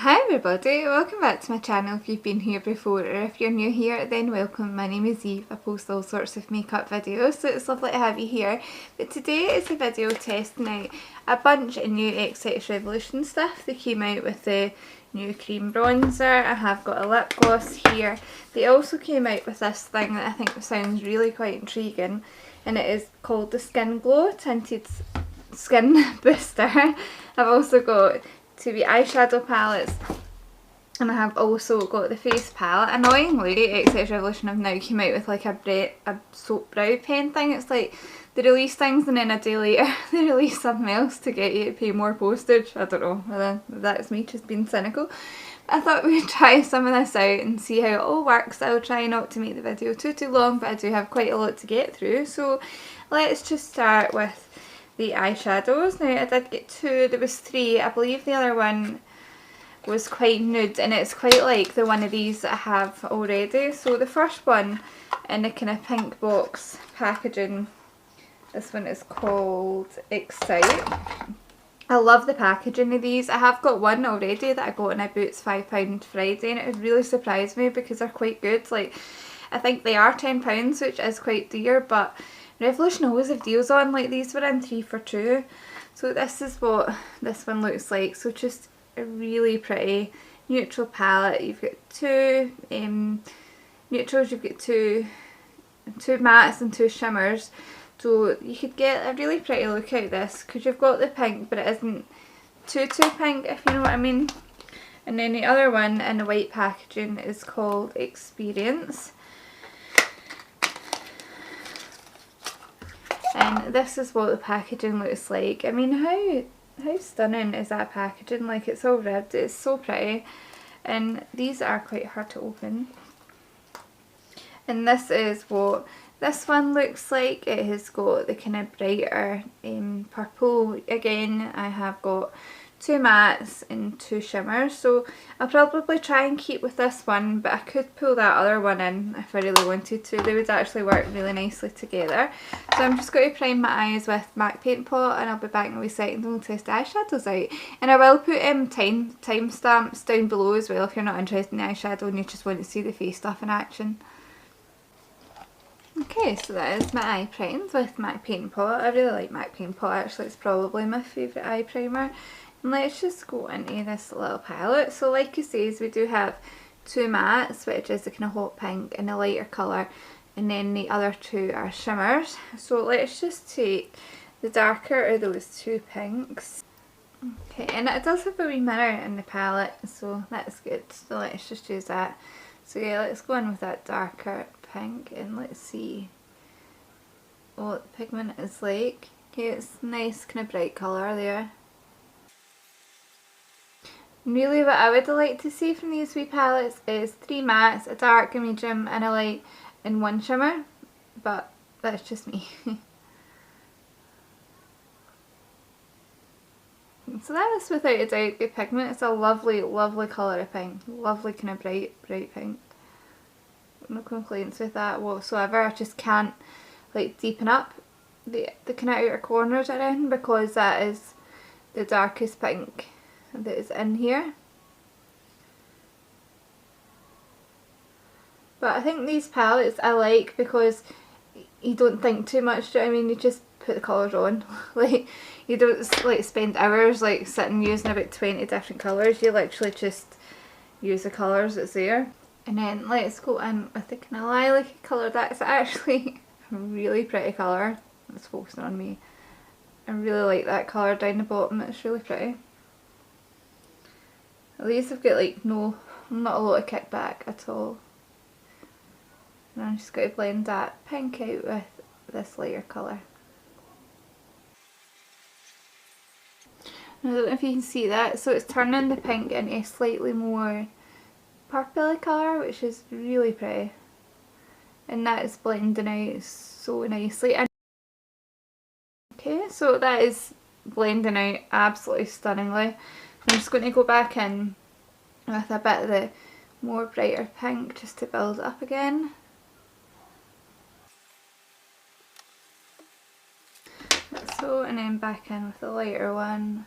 Hi everybody, welcome back to my channel if you've been here before, or if you're new here then welcome. My name is Eve. I post all sorts of makeup videos, so it's lovely to have you here. But today is a video testing out a bunch of new XX Revolution stuff. They came out with the new cream bronzer. I have got a lip gloss here. They also came out with this thing that I think sounds really quite intriguing, and it is called the Skin Glow Tinted Skin Booster. I've also got two eyeshadow palettes, and I have also got the face palette. Annoyingly, XX Revolution have now come out with like a soap brow pen thing. It's like they release things and then a day later they release something else to get you to pay more postage. I don't know whether that's me just being cynical. I thought we'd try some of this out and see how it all works. I'll try not to make the video too long, but I do have quite a lot to get through. So let's just start with the eyeshadows. Now I did get two, there was three. I believe the other one was quite nude, and it's quite like the one of these that I have already. So the first one in the kind of pink box packaging, this one is called XXcite. I love the packaging of these. I have got one already that I got in a Boots £5 Friday, and it really surprised me because they're quite good. Like, I think they are £10, which is quite dear, but Revolution always have deals on. Like, these were in 3 for 2. So this is what this one looks like. So just a really pretty neutral palette. You've got two neutrals, you've got two mattes and two shimmers. So you could get a really pretty look out of this because you've got the pink, but it isn't too pink, if you know what I mean. And then the other one in the white packaging is called XXperience. And this is what the packaging looks like. I mean, how stunning is that packaging? Like, it's all ribbed, it's so pretty. And these are quite hard to open. And this is what this one looks like. It has got the kind of brighter purple. Again, I have got two mattes and two shimmers, so I'll probably try and keep with this one, but I could pull that other one in if I really wanted to. They would actually work really nicely together. So I'm just going to prime my eyes with MAC Paint Pot, and I'll be back in a wee second and we'll test the eyeshadows out. And I will put timestamps down below as well if you're not interested in the eyeshadow and you just want to see the face stuff in action. Okay, so that is my eye primes with MAC Paint Pot. I really like MAC Paint Pot, actually it's probably my favourite eye primer. And let's just go into this little palette. So like you say, we do have two mattes, which is the kind of hot pink and a lighter colour, and then the other two are shimmers. So let's just take the darker of those two pinks. Okay, and it does have a wee mirror in the palette, so that's good. So let's just use that. So yeah, let's go in with that darker pink and let's see what the pigment is like. Okay, it's a nice kind of bright colour there. Really what I would like to see from these wee palettes is 3 mattes, a dark, a medium and a light, and 1 shimmer, but that's just me. So that is without a doubt good pigment. It's a lovely colour of pink, lovely kind of bright pink. No complaints with that whatsoever. I just can't like deepen up the kind of outer corners around because that is the darkest pink that is in here. But I think these palettes I like because you don't think too much, do you know what I mean? You just put the colours on. Like, you don't like spend hours like sitting using about 20 different colours. You literally just use the colours that's there. And then let's go in with the kind of lilac colour. That's actually a really pretty colour. It's focusing on me. I really like that colour down the bottom, it's really pretty. These have got like not a lot of kickback at all. And I'm just going to blend that pink out with this lighter colour. I don't know if you can see that, so it's turning the pink into a slightly more purpley colour, which is really pretty. And that is blending out so nicely. Okay, so that is blending out absolutely stunningly. I'm just going to go back in with a bit of the more brighter pink just to build it up again. So, and then back in with the lighter one.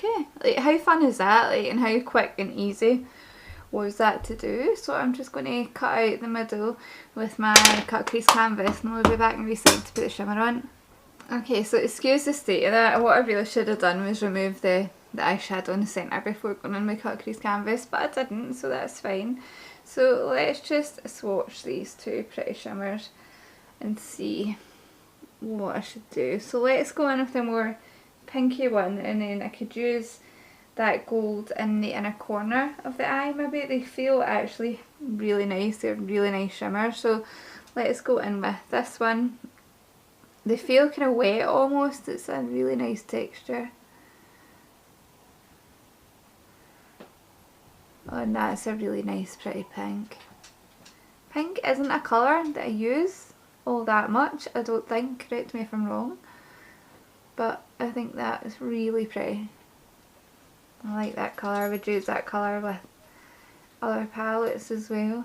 Okay, like how fun is that, like, and how quick and easy was that to do? So I'm just going to cut out the middle with my cut crease canvas, and I'll be back on the side to put the shimmer on. Okay, so excuse the state of that. What I really should have done was remove the eyeshadow in the centre before going on my cut crease canvas, but I didn't, so that's fine. So let's just swatch these two pretty shimmers and see what I should do. So let's go in with the more pinky one, and then I could use that gold in the inner corner of the eye maybe. They feel actually really nice, they're really nice shimmers. So let's go in with this one. They feel kind of wet almost, it's a really nice texture. Oh, and that's a really nice pretty pink. Pink isn't a colour that I use all that much, I don't think, correct me if I'm wrong, but I think that is really pretty. I like that colour, I would use that colour with other palettes as well.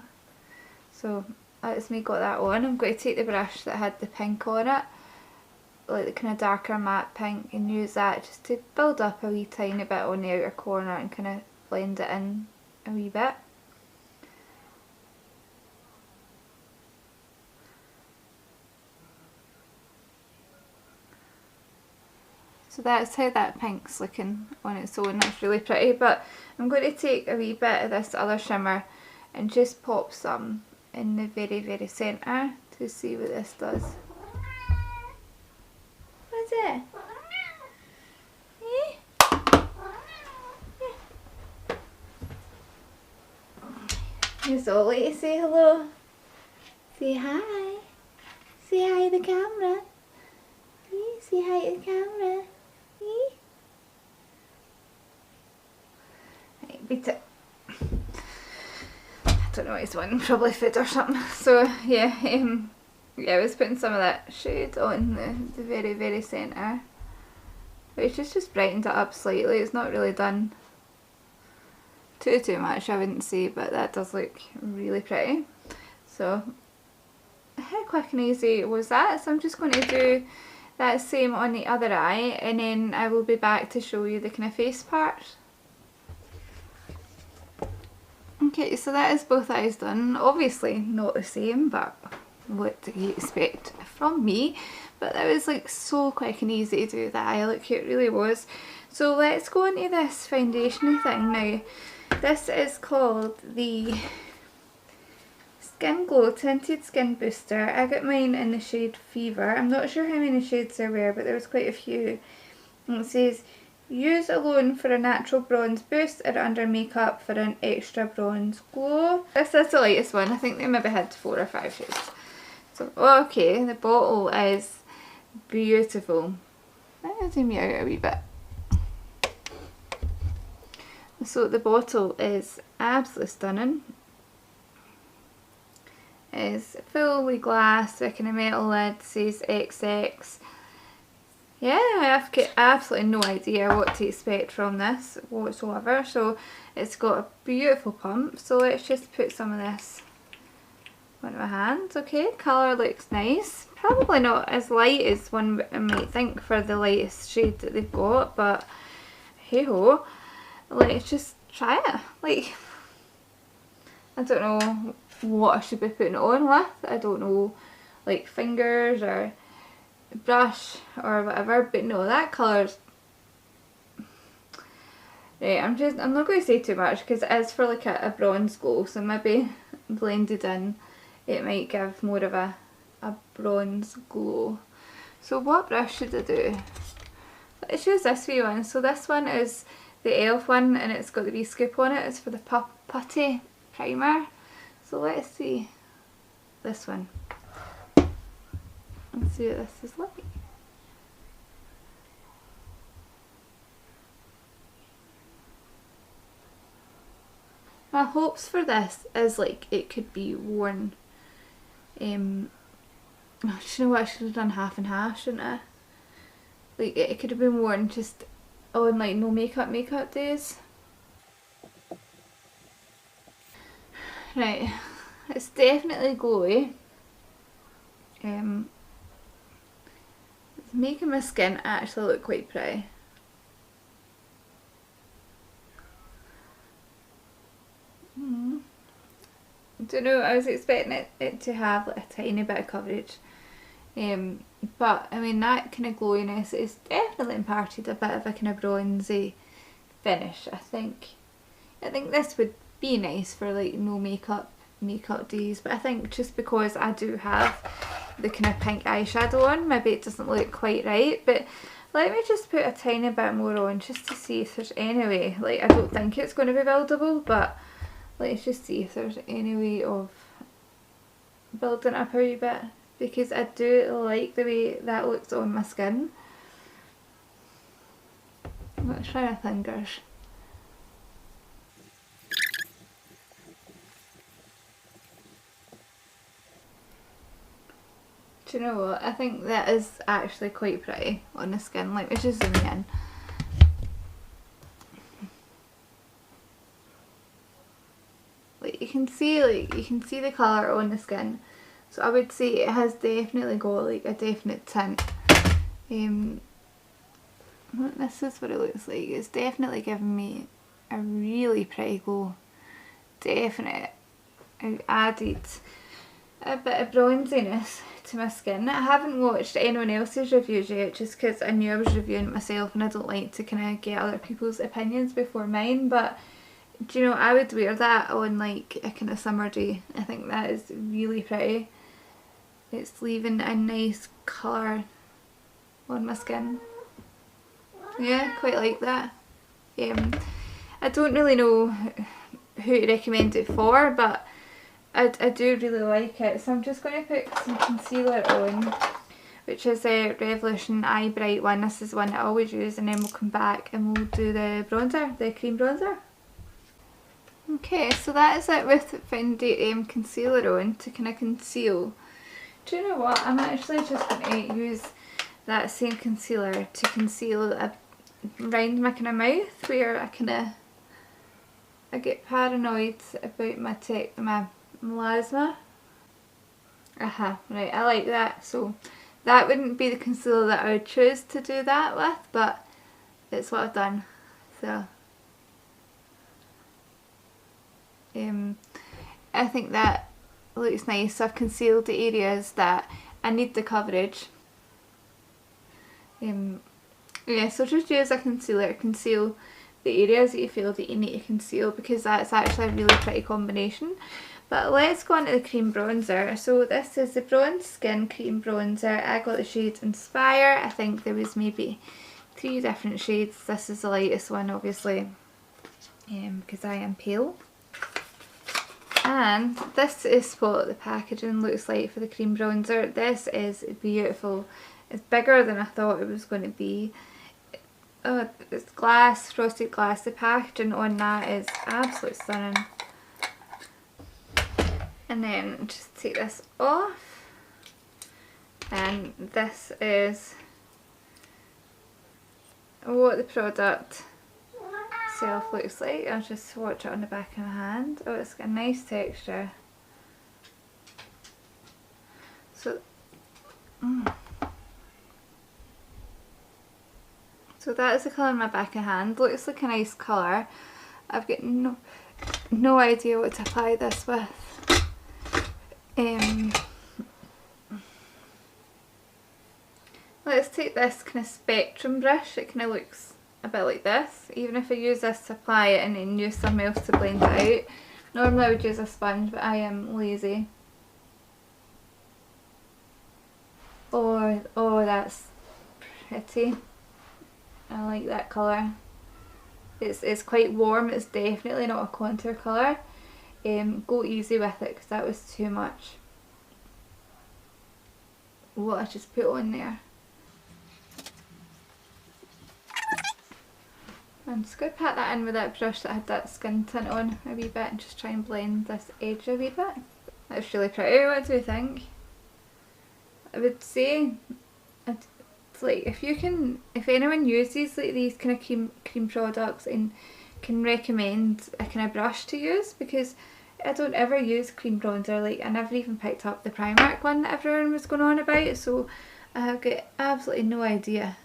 So that's me got that on. I'm going to take the brush that had the pink on it, like the kind of darker matte pink, and use that just to build up a wee tiny bit on the outer corner and kind of blend it in a wee bit. So that's how that pink's looking on its own, that's really pretty. But I'm going to take a wee bit of this other shimmer and just pop some in the very centre to see what this does. What's it? It's all like to say hello. Say hi. Say hi to the camera. Say hi to the camera. Right, beat it. I don't know what he's wanting, probably food or something. So yeah, I was putting some of that shade on the very centre, which is just brightened it up slightly. It's not really done too much, I wouldn't say, but that does look really pretty. So how quick and easy was that? So I'm just going to do that same on the other eye, and then I will be back to show you the kind of face part. Okay, so that is both eyes done. Obviously not the same, but what do you expect from me? But that was like so quick and easy to do that eye look, it really was. So let's go into this foundation thing now. This is called the Skin Glow Tinted Skin Booster. I got mine in the shade Fever. I'm not sure how many shades there were, but there was quite a few. And it says, use alone for a natural bronze boost or under makeup for an extra bronze glow. This is the lightest one. I think they maybe had 4 or 5 shades. So, okay, the bottle is beautiful. Let me zoom you out a wee bit. So the bottle is absolutely stunning. It's fully glass with a kind of metal lid, says XX. Yeah, I've got absolutely no idea what to expect from this whatsoever. So it's got a beautiful pump. So let's just put some of this on my hands. Okay, colour looks nice. Probably not as light as one might think for the lightest shade that they've got, but hey ho. Let's just try it. Like, I don't know what I should be putting it on with. I don't know, like fingers or brush or whatever, but no, that colour's right. I'm not going to say too much because it is for like a bronze glow, so maybe blended in it might give more of a bronze glow. So what brush should I do? Let's use this wee one. So this one is the e.l.f. one, and it's got the wee scoop on it. It's for the putty primer. So let's see this one. Let's see what this is like. My hopes for this is like it could be worn. Oh, do you know what? I should have done half and half, shouldn't I? Like it could have been worn just on like no makeup days. Right, it's definitely glowy. It's making my skin actually look quite pretty. don't know, I was expecting it to have like a tiny bit of coverage. But I mean, that kind of glowiness is definitely imparted a bit of a kind of bronzy finish. I think this would be nice for like no makeup days, but I think just because I do have the kind of pink eyeshadow on, maybe it doesn't look quite right. But let me just put a tiny bit more on just to see if there's any way. Like, I don't think it's going to be buildable, but let's just see if there's any way of building it up a wee bit, because I do like the way that looks on my skin. Let's try my fingers. Do you know what? I think that is actually quite pretty on the skin. Let me just zoom in. Like you can see the colour on the skin. So I would say it has definitely got like a definite tint. This is what it looks like. It's definitely giving me a really pretty glow. Definite. I added a bit of bronziness to my skin. I haven't watched anyone else's reviews yet, just because I knew I was reviewing it myself and I don't like to kind of get other people's opinions before mine. But do you know, I would wear that on like a kind of summer day. I think that is really pretty. It's leaving a nice colour on my skin. Yeah, quite like that. I don't really know who to recommend it for, but I do really like it. So I'm just going to put some concealer on, which is a Revolution Eye Bright one. This is one I always use, and then we'll come back and we'll do the bronzer, the cream bronzer. Okay, so that is it with concealer on to kind of conceal. Do you know what? I'm actually just going to use that same concealer to conceal around my kind of mouth, where I get paranoid about my melasma. Right, I like that. So that wouldn't be the concealer that I would choose to do that with, but it's what I've done. So I think that looks nice. So I've concealed the areas that I need the coverage. Yeah, so just use a concealer to conceal the areas that you feel that you need to conceal, because that's actually a really pretty combination. But let's go on to the cream bronzer. So this is the Bronze Skin Cream Bronzer. I got the shade Inspire. I think there was maybe 3 different shades. This is the lightest one, obviously, because I am pale. And this is what the packaging looks like for the cream bronzer. This is beautiful. It's bigger than I thought it was going to be. Oh, it's glass, frosted glass. The packaging on that is absolutely stunning. And then just take this off. And this is what the product itself looks like. I'll just swatch it on the back of my hand. Oh, it's got a nice texture. So, so that is the colour on my back of hand. Looks like a nice colour. I've got no idea what to apply this with. Let's take this kind of spectrum brush. It kind of looks a bit like this. Even if I use this to apply it and then use something else to blend it out. Normally I would use a sponge, but I am lazy. Oh, that's pretty. I like that colour. It's quite warm. It's definitely not a contour colour. Go easy with it, because that was too much. What I just put on there. I'm just going to pat that in with that brush that had that skin tint on a wee bit, and just try and blend this edge a wee bit. That's really pretty. What do you think? I would say it's like, if anyone uses like these kind of cream products and can recommend a kind of brush to use, because I don't ever use cream bronzer. Like, I never even picked up the Primark one that everyone was going on about, so I have got absolutely no idea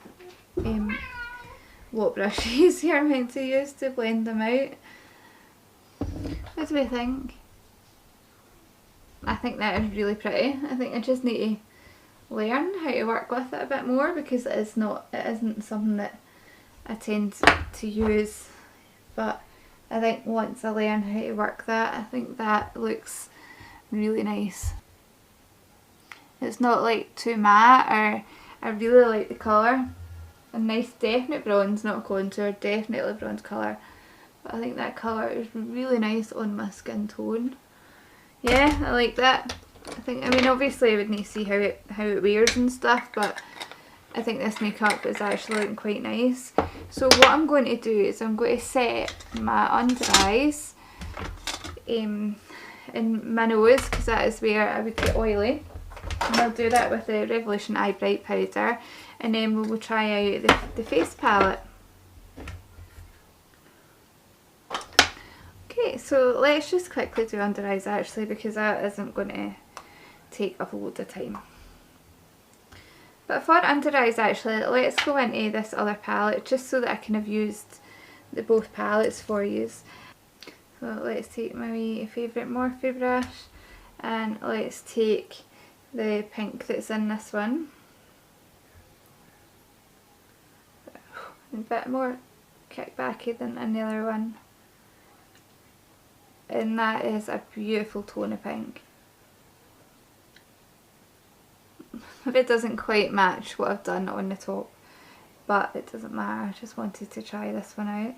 what brushes you're meant to use to blend them out. What do we think? I think that is really pretty. I think I just need to learn how to work with it a bit more, because it isn't something that I tend to use, but I think once I learn how to work that, I think that looks really nice. It's not like too matte, or I really like the colour. A nice definite bronze, not contour, definitely bronze colour. But I think that colour is really nice on my skin tone. Yeah, I like that. I mean obviously I would need to see how it wears and stuff, but I think this makeup is actually looking quite nice. So what I'm going to do is I'm going to set my under eyes in my nose, because that is where I would get oily. And I'll do that with the Revolution Eye Bright powder, and then we will try out the face palette. Okay, so let's just quickly do under eyes actually, because that isn't going to take a whole lot of time. But for under eyes actually, let's go into this other palette, just so that I can have used both palettes for you. So let's take my wee favourite Morphe brush, and let's take the pink that's in this one. A bit more kickbacky than in the other one. And that is a beautiful tone of pink. If it doesn't quite match what I've done on the top, but it doesn't matter, I just wanted to try this one out.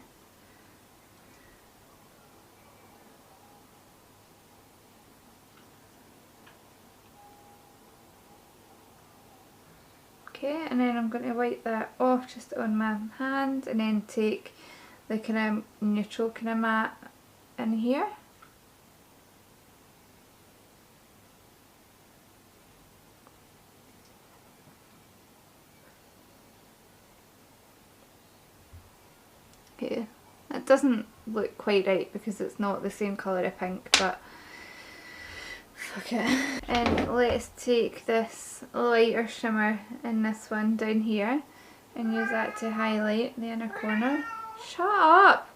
Okay, and then I'm going to wipe that off just on my hand, and then take the kind of neutral kind of matte in here. Okay, it doesn't look quite right because it's not the same colour of pink, but fuck it. And let's take this lighter shimmer in this one down here and use that to highlight the inner corner. Shut up!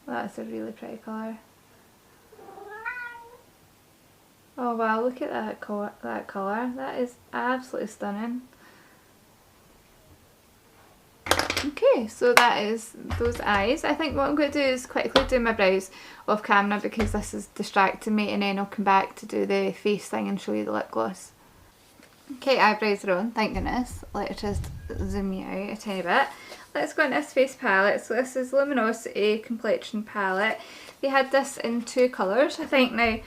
That's a really pretty colour. Oh wow, look at that colour. That is absolutely stunning. Okay, so that is those eyes. I think what I'm going to do is quickly do my brows off camera, because this is distracting me, and then I'll come back to do the face thing and show you the lip gloss. Okay, eyebrows are on, thank goodness. Let's just zoom you out a tiny bit. Let's go into this face palette. So this is Luminosity Complexion Palette. They had this in 2 colours, I think. Now,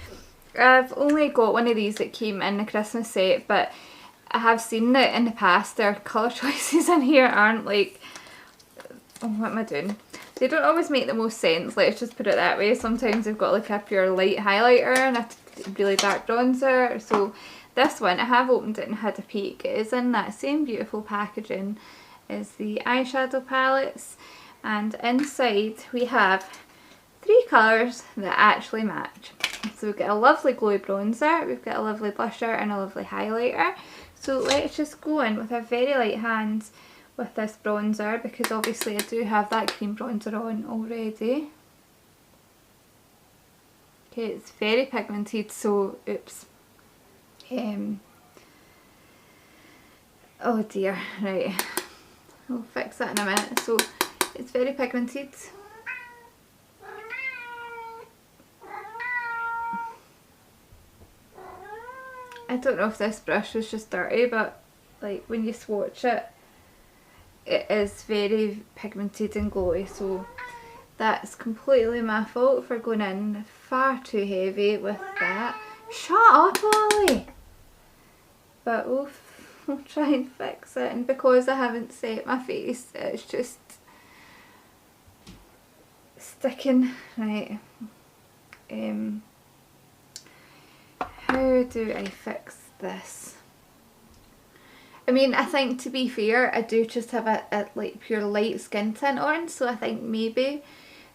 I've only got one of these that came in the Christmas set, but I have seen that in the past their colour choices in here aren't like... Oh, what am I doing? They don't always make the most sense, let's just put it that way. Sometimes they've got like a pure light highlighter and a really dark bronzer. So this one, I have opened it and had a peek. It is in that same beautiful packaging as the eyeshadow palettes. And inside we have 3 colours that actually match. So we've got a lovely glowy bronzer, we've got a lovely blusher and a lovely highlighter. So let's just go in with a very light hand with this bronzer, because obviously I do have that cream bronzer on already. Okay, it's very pigmented, so oops. Oh dear, right. We'll fix that in a minute. So it's very pigmented. I don't know if this brush was just dirty, but like when you swatch it, it is very pigmented and glowy, so that's completely my fault for going in far too heavy with that. Shut up, Ollie! But we'll try and fix it, and because I haven't set my face, it's just sticking. Right, how do I fix this? I mean, I think to be fair, I do just have a like pure light skin tint on, so I think maybe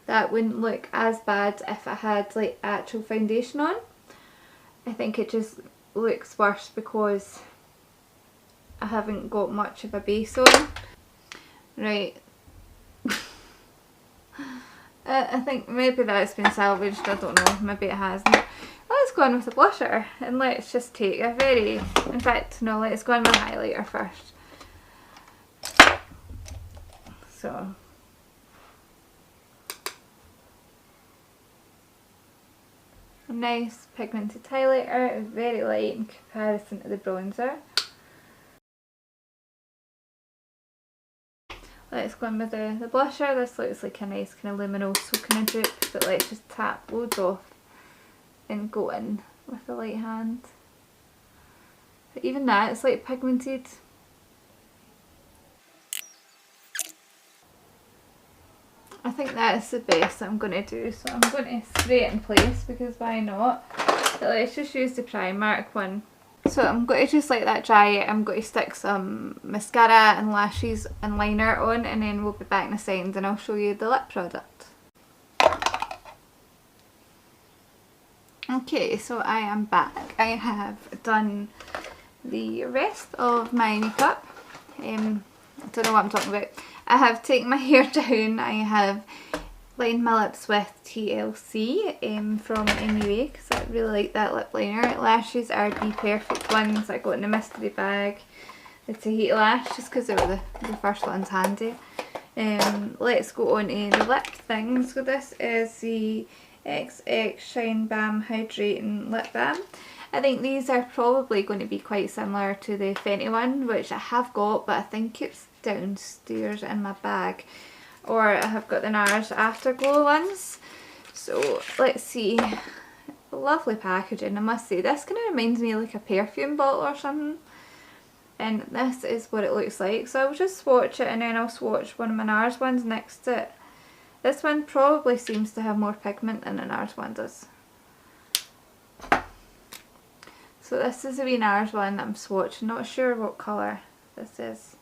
that wouldn't look as bad if I had like actual foundation on. I think it just looks worse because I haven't got much of a base on. Right. I think maybe that's been salvaged, I don't know, maybe it hasn't. Let's go on with the blusher and let's just take a very, in fact no, let's go on with the highlighter first. So a nice pigmented highlighter, very light in comparison to the bronzer. Let's go in with the blusher. This looks like a nice kind of luminoso kind of dupe, but let's just tap loads off and go in with the light hand. But even that, it's like pigmented. I think that's the best I'm going to do, so I'm going to spray it in place because why not? But let's just use the Primark one. So I'm going to just let that dry. I'm going to stick some mascara and lashes and liner on, and then we'll be back in a second and I'll show you the lip product. Okay, so I am back. I have done the rest of my makeup. I don't know what I'm talking about. I have taken my hair down. I have lined my lips with TLC from MUA because I really like that lip liner. Lashes are the perfect ones I got in the mystery bag. The Tahiti lash, just because they were the first ones handy. Let's go on to the lip thing. So this is the XX Shine Balm Hydrating Lip Balm. I think these are probably going to be quite similar to the Fenty one, which I have got, but I think it's downstairs in my bag. Or I have got the NARS Afterglow ones. So let's see. Lovely packaging, I must say. This kind of reminds me of like a perfume bottle or something. And this is what it looks like. So I'll just swatch it and then I'll swatch one of my NARS ones next to it. This one probably seems to have more pigment than the NARS one does. So this is the wee NARS one that I'm swatching. Not sure what colour this is.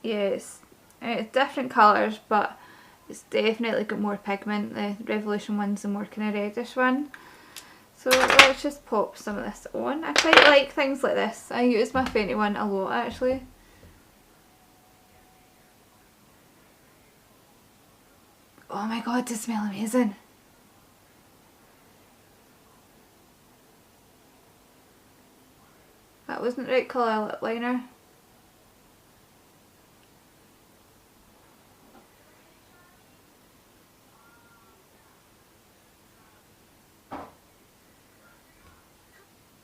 Yes, it's different colours, but it's definitely got more pigment. The Revolution one's the more kind of reddish one. So let's just pop some of this on. I quite like things like this. I use my Fenty one a lot actually. Oh my god, they smell amazing. That wasn't the right colour lip liner.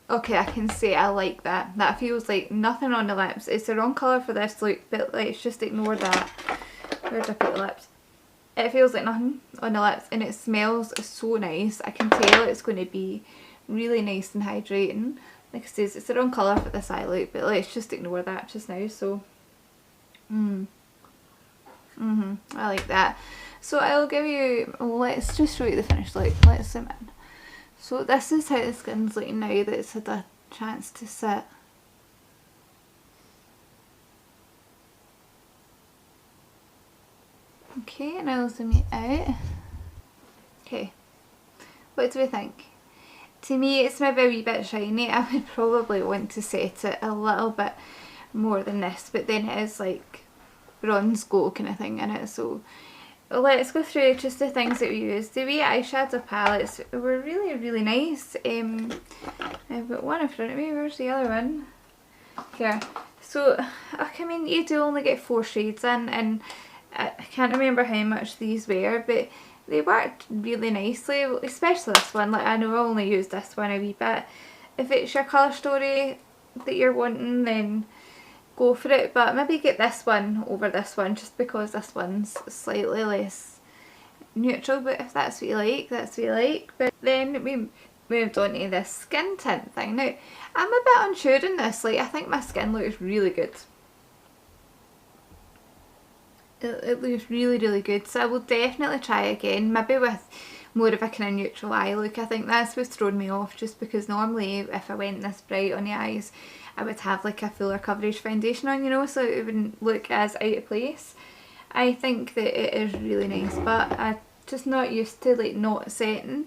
Okay, I can say I like that. That feels like nothing on the lips. It's the wrong colour for this look, but let's just ignore that. Where did I put the lips? It feels like nothing on the lips and it smells so nice. I can tell it's going to be really nice and hydrating. Like I said, it's the wrong colour for this eye look, but let's just ignore that just now. So, I like that. So I'll give you, let's just show you the finished look. Let's zoom in. So this is how the skin's looking now that it's had a chance to sit. Okay, and I'll zoom it out. Okay, what do we think? To me it's maybe a wee bit shiny. I would probably want to set it a little bit more than this, but then it is like bronze gold kind of thing in it. So let's go through just the things that we used. The wee eyeshadow palettes were really nice. I've got one in front of me. Where's the other one? Here. So I mean you do only get 4 shades in, and I can't remember how much these were, but they worked really nicely, especially this one. Like I know I only used this one a wee bit. If it's your colour story that you're wanting, then go for it, but maybe get this one over this one just because this one's slightly less neutral, but if that's what you like, that's what you like. But then we moved on to this skin tint thing. Now I'm a bit unsure in this. Like I think my skin looks really good. It looks really good, so I will definitely try again, maybe with more of a kind of neutral eye look. I think that's what's thrown me off, just because normally if I went this bright on the eyes I would have like a fuller coverage foundation on, you know, so it wouldn't look as out of place. I think that it is really nice, but I'm just not used to like not setting.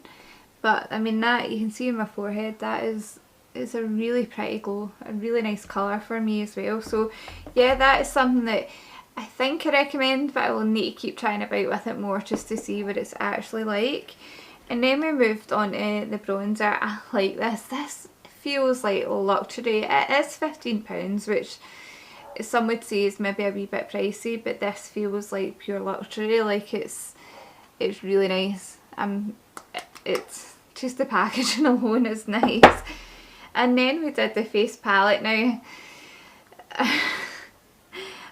But I mean, that you can see in my forehead, that is, it's a really pretty glow, a really nice colour for me as well. So yeah, that is something that I think I recommend, but I will need to keep trying about with it more just to see what it's actually like. And then we moved on to the bronzer. I like this. This feels like luxury. It is £15, which some would say is maybe a wee bit pricey, but this feels like pure luxury. Like it's really nice. It's just the packaging alone is nice. And then we did the face palette. Now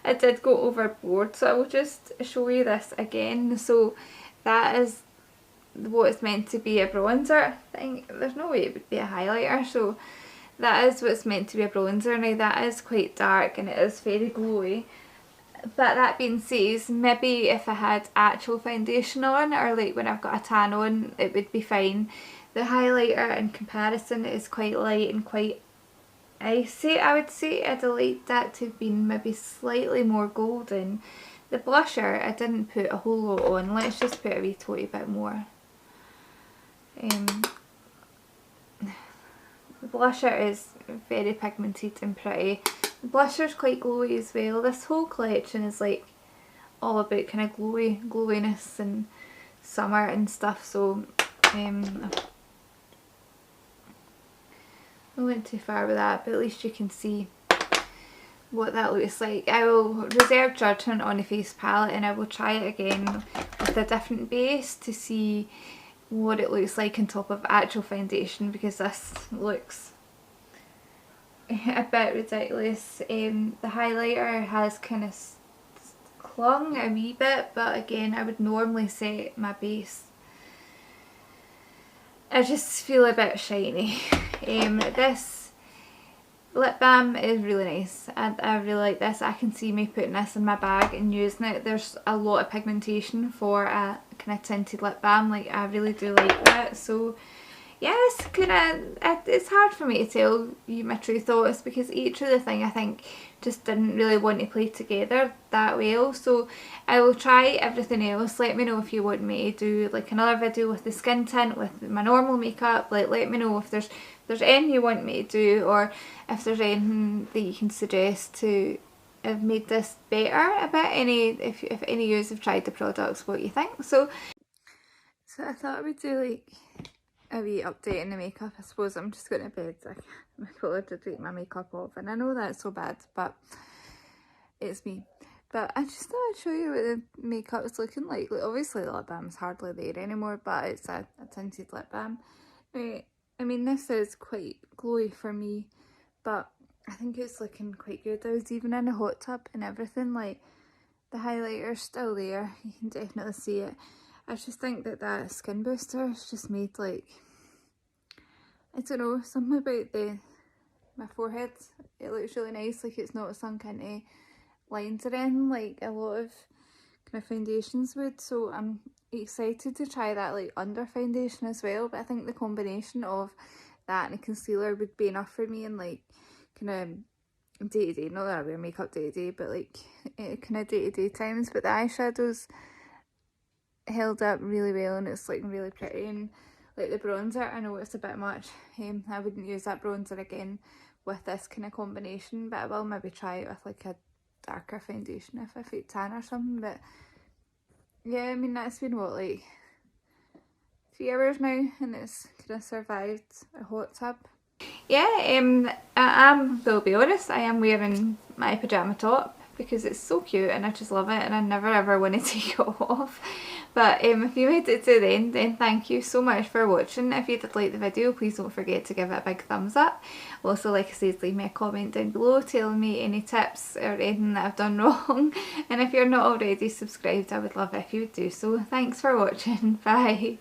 I did go overboard, so I will just show you this again. So that is what it's meant to be, a bronzer. I think there's no way it would be a highlighter, so that is what's meant to be a bronzer. Now that is quite dark and it is very glowy, but that being said, maybe if I had actual foundation on, or like when I've got a tan on, it would be fine. The highlighter in comparison is quite light and quite icy, I would say. I'd like that to have been maybe slightly more golden. The blusher, I didn't put a whole lot on. Let's just put a wee toty bit more. The blusher is very pigmented and pretty. The blusher's quite glowy as well. This whole collection is like all about kind of glowiness and summer and stuff, so I went too far with that, but at least you can see what that looks like. I will reserve judgment on the face palette, and I will try it again with a different base to see what it looks like on top of actual foundation, because this looks a bit ridiculous. The highlighter has kind of clung a wee bit, but again, I would normally say my base, I just feel a bit shiny. This lip balm is really nice. I really like this. I can see me putting this in my bag and using it. There's a lot of pigmentation for a kind of tinted lip balm. Like, I really do like that. So yeah, it's hard for me to tell you my true thoughts, because each of the thing I think just didn't really want to play together that well. So I will try everything else. Let me know if you want me to do like another video with the skin tint, with my normal makeup. Like, let me know if there's anything you want me to do, or if there's anything that you can suggest to have made this better a bit. If any of you have tried the products, what you think. So I thought I would do like a wee update in the makeup. I suppose I'm just going to bed. I'm fully to take my makeup off, and I know that's so bad, but it's me. But I just thought I'd show you what the makeup is looking like. Like, obviously the lip balm's hardly there anymore, but it's a tinted lip balm. Now, I mean, this is quite glowy for me, but I think it's looking quite good. I was even in a hot tub and everything. Like, the highlighter's still there. You can definitely see it. I just think that skin booster is just made, like, I don't know, something about my forehead. It looks really nice. Like, it's not sunk into lines or anything like a lot of kind of foundations would. So I'm excited to try that like under foundation as well. But I think the combination of that and a concealer would be enough for me, and like kind of day to day, not that I wear makeup day to day, but like kind of day to day times. But the eyeshadows held up really well, and it's looking really pretty. And like the bronzer, I know it's a bit much. I wouldn't use that bronzer again with this kind of combination, but I will maybe try it with like a darker foundation if I fake tan or something. But yeah, I mean, that's been what, like 3 hours now, and it's kind of survived a hot tub. Yeah, will be honest, I am wearing my pyjama top because it's so cute and I just love it, and I never ever want to take it off. But if you made it to the end, then thank you so much for watching. If you did like the video, please don't forget to give it a big thumbs up. Also, like I said, leave me a comment down below telling me any tips or anything that I've done wrong. And if you're not already subscribed, I would love it if you would do so. Thanks for watching. Bye.